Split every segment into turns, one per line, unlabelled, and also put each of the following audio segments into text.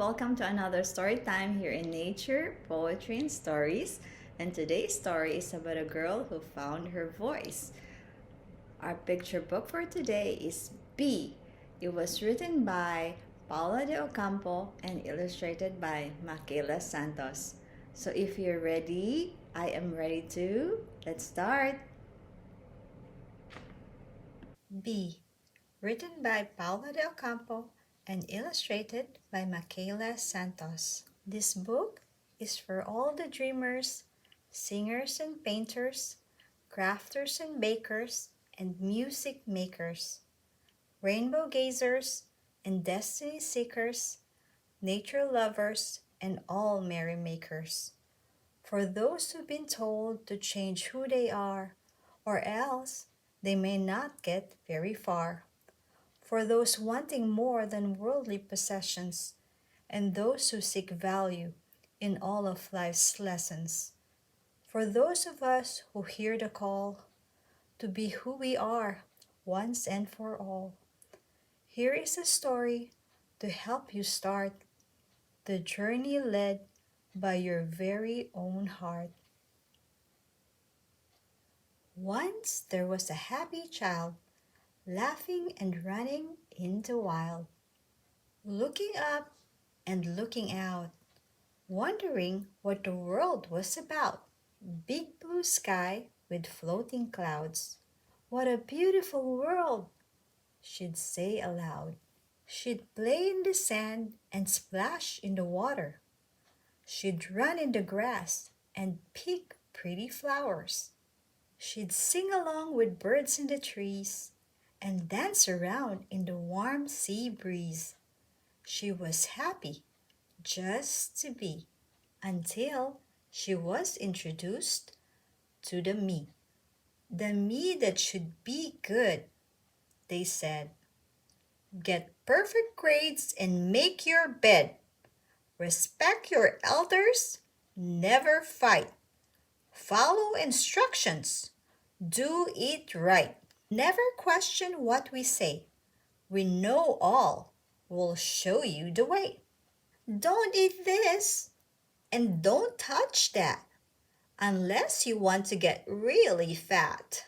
welcome to another story time here in Nature, Poetry, and Stories. And today's story is about a girl who found her voice. Our picture book for today is B. It was written by Paola Decampo and illustrated by Makayla Santos. So if you're ready, I am ready too. Let's start. B. Written by Paola Decampo and illustrated by Makayla Santos. This book is for all the dreamers, singers and painters, crafters and bakers, and music makers, rainbow gazers and destiny seekers, nature lovers, and all merrymakers. For those who've been told to change who they are, or else they may not get very far. For those wanting more than worldly possessions, and those who seek value in all of life's lessons. For those of us who hear the call to be who we are once and for all. Here is a story to help you start the journey led by your very own heart. Once there was a happy child laughing and running in the wild, looking up and looking out, wondering what the world was about. Big blue sky with floating clouds. What a beautiful world, she'd say aloud. She'd play in the sand and splash in the water. She'd run in the grass and pick pretty flowers. She'd sing along with birds in the trees and dance around in the warm sea breeze. She was happy just to be until she was introduced to the me. The me that should be good, they said. Get perfect grades and make your bed. Respect your elders, never fight. Follow instructions, do it right. Never question what we say. We know all, we'll show you the way. Don't eat this and don't touch that unless you want to get really fat.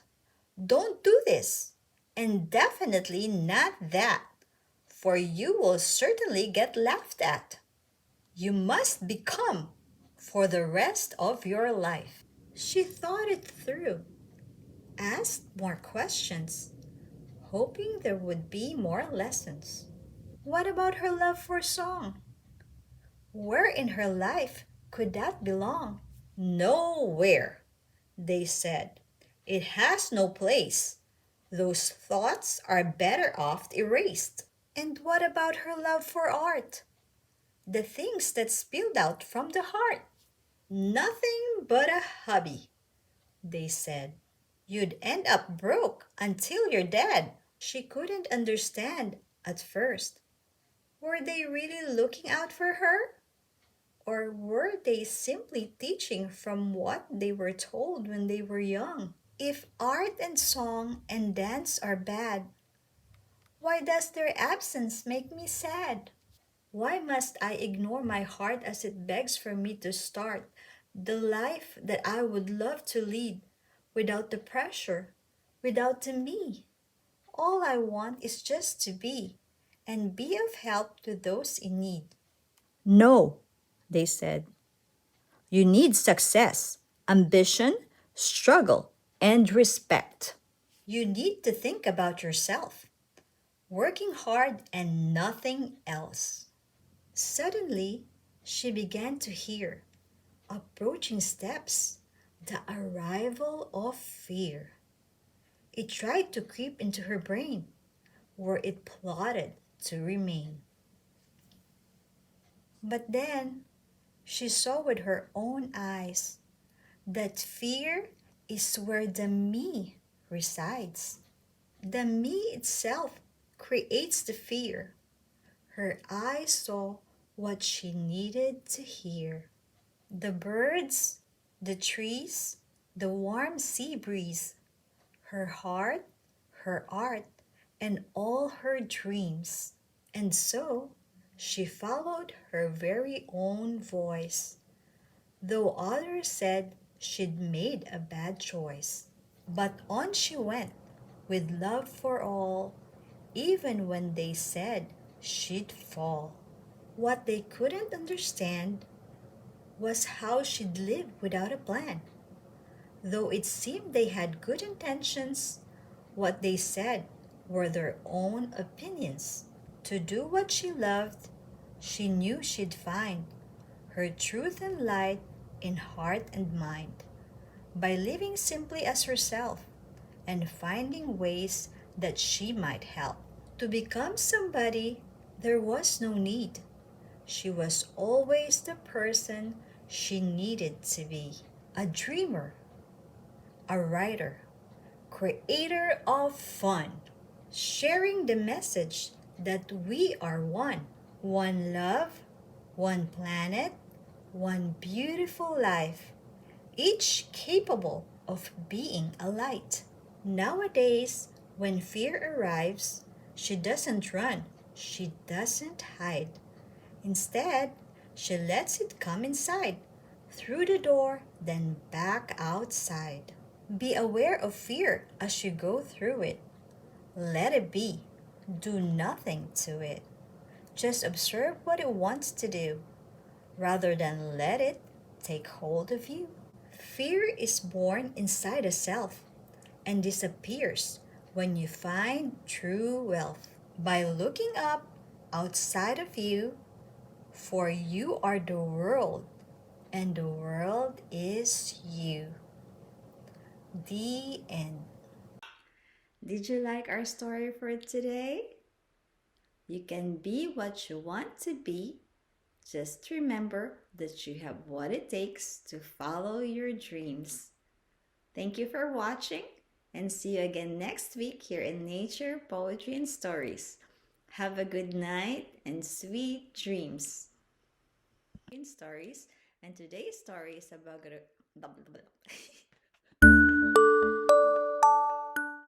Don't do this, and definitely not that, for you will certainly get laughed at. You must become for the rest of your life. She thought it through, asked more questions, hoping there would be more lessons. What about her love for song? Where in her life could that belong? Nowhere, they said. It has no place. Those thoughts are better off erased. And what about her love for art? The things that spilled out from the heart? Nothing but a hobby, they said. You'd end up broke until you're dead. She couldn't understand at first. Were they really looking out for her? Or were they simply teaching from what they were told when they were young? If art and song and dance are bad, why does their absence make me sad? Why must I ignore my heart as it begs for me to start the life that I would love to lead without the pressure, without the me? All I want is just to be and be of help to those in need. No, they said. You need success, ambition, struggle, and respect. You need to think about yourself, working hard and nothing else. Suddenly, she began to hear approaching steps, the arrival of fear. It tried to creep into her brain, where it plotted to remain. But then she saw with her own eyes that fear is where the me resides. The me itself creates the fear. Her eyes saw what she needed to hear. The birds, the trees, the warm sea breeze, her heart, her art, and all her dreams. And so She followed her very own voice, though others said she'd made a bad choice. But on she went, with love for all, even when they said she'd fall. What they couldn't understand was how she'd live without a plan. Though it seemed they had good intentions, what they said were their own opinions. To do what she loved, she knew she'd find her truth and light in heart and mind by living simply as herself and finding ways that she might help. To become somebody, there was no need. She was always the person she needed to be, a dreamer, a writer, creator of fun, sharing the message that we are one. One love, one planet, one beautiful life, each capable of being a light. Nowadays, when fear arrives, she doesn't run, she doesn't hide. Instead, she lets it come inside, through the door, then back outside. Be aware of fear as you go through it. Let it be. Do nothing to it. Just observe what it wants to do, rather than let it take hold of you. Fear is born inside a self and disappears when you find true wealth. By looking up outside of you, for you are the world, and the world is you. The end. Did you like our story for today? You can be what you want to be. Just remember that you have what it takes to follow your dreams. Thank you for watching, and see you again next week here in Nature, Poetry, and Stories. Have a good night and sweet dreams. In stories, and today's story is about